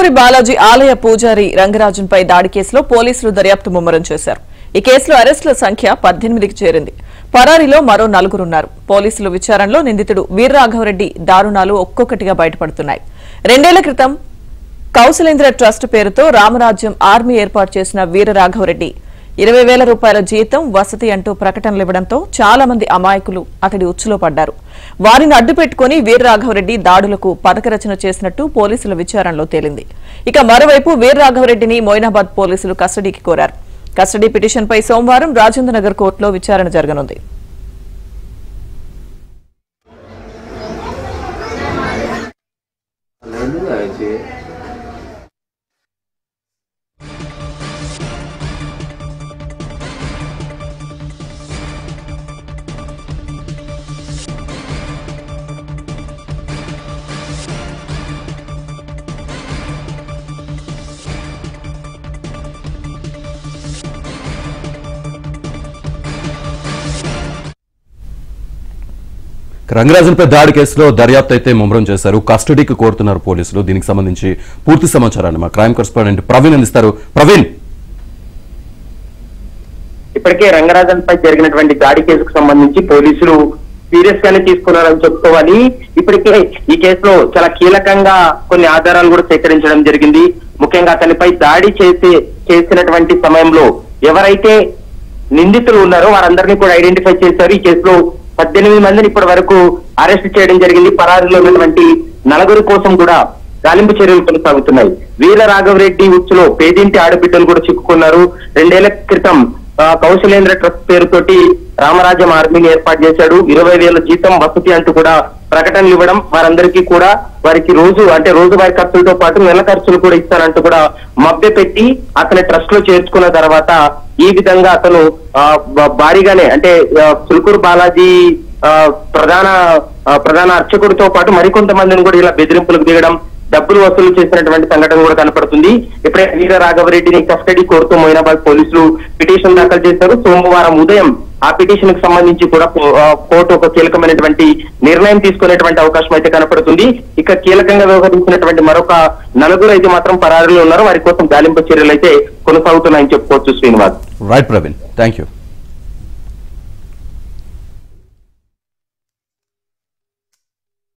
సుల్కూరి బాలాజీ ఆలయ పూజారి రంగరాజన్పై దాడి కేసులో పోలీసులు దర్యాప్తు ముమ్మరం చేశారు. ఈ కేసులో అరెస్టుల సంఖ్య 18కి చేరింది. పరారీలో మరో 4 ఉన్నారు. పోలీసుల విచారణలో నిందితుడు వీర్రాఘవరెడ్డి దారుణాలు ఒక్కొక్కటిగా బయటపడుతున్నాయి. 2 ఏళ్ల క్రితం కౌశలేంద్ర ట్రస్ట్ పేరుతో రామరాజ్యం ఆర్మీ ఏర్పాటు చేసిన వీరరాఘవరెడ్డి 20,000 రూపాయల జీతం, వసతి అంటూ ప్రకటనలివ్వడంతో చాలా మంది అమాయకులు అతడి ఉచ్చులో పడ్డారు. వారిని అడ్డుపెట్టుకుని వీరరాఘవరెడ్డి దాడులకు పథకరచన చేసినట్టు పోలీసుల విచారణలో తేలింది. ఇక మరోవైపు వీరరాఘవరెడ్డిని మొయినాబాద్ పోలీసులు కస్టడీకి కోరారు. కస్టడీ పిటిషన్పై సోమవారం రాజేంద్రనగర్ కోర్టులో విచారణ జరగనుంది. రంగరాజన్పై దాడి కేసులో దర్యాప్తు అయితే ముమ్మరం చేశారు. కస్టడీకి కోరుతున్నారు పోలీసులు. దీనికి సంబంధించి పూర్తి సమాచారాన్ని మా క్రైమ్ కరెస్పాండెంట్ ప్రవీణ్ అందిస్తారు. ప్రవీణ్, ఇప్పటికే రంగరాజన్పై జరిగినటువంటి దాడి కేసుకు సంబంధించి పోలీసులు సీరియస్ గానే తీసుకున్నారని చెప్పుకోవాలి. ఇప్పటికే ఈ కేసులో చాలా కీలకంగా కొన్ని ఆధారాలు కూడా సేకరించడం జరిగింది. ముఖ్యంగా అతనిపై దాడి చేసినటువంటి సమయంలో ఎవరైతే నిందితులు ఉన్నారో వారందరినీ కూడా ఐడెంటిఫై చేశారు. ఈ కేసులో 18 మందిని ఇప్పటి వరకు అరెస్ట్ చేయడం జరిగింది. పరారీలో ఉన్నటువంటి 4 కోసం కూడా గాలింపు చర్యలు కొనసాగుతున్నాయి. వీరరాఘవరెడ్డి ఉచ్చులో పేదింటి ఆడబిడ్డలు కూడా చిక్కుకున్నారు. 2 ఏళ్ల క్రితం కౌశలేంద్ర ట్రస్ట్ పేరుతోటి రామరాజ్యం ఆర్మీని ఏర్పాటు చేశాడు. 20,000 జీతం, వసతి అంటూ కూడా ప్రకటనలు ఇవ్వడం, వారందరికీ కూడా వారికి రోజువారీ ఖర్చులతో పాటు నెల ఖర్చులు కూడా ఇస్తానంటూ కూడా మభ్యపెట్టి అతని ట్రస్ట్ లో చేర్చుకున్న తర్వాత ఈ విధంగా అతను భారీగానే సుల్కూరు బాలాజీ ప్రధాన అర్చకుడితో పాటు మరికొంతమందిని కూడా ఇలా బెదిరింపులకు దిగడం, డబ్బులు వసూలు చేసినటువంటి సంఘటన కూడా కనపడుతుంది. ఇప్పుడే వీరరాఘవరెడ్డిని కస్టడీ కోరుతూ మొయినాబాద్ పోలీసులు పిటిషన్ దాఖలు చేశారు. సోమవారం ఉదయం ఆ పిటిషన్ కు సంబంధించి కూడా కోర్టు ఒక కీలకమైనటువంటి నిర్ణయం తీసుకునేటువంటి అవకాశం అయితే కనపడుతుంది. ఇక కీలకంగా వ్యవహరించినటువంటి మరొక 4 అయితే మాత్రం పరారీలో ఉన్నారు. వారి కోసం గాలింపు చర్యలు అయితే కొనసాగుతున్నాయని చెప్పుకోవచ్చు. Srinivas. Right Praveen, thank you.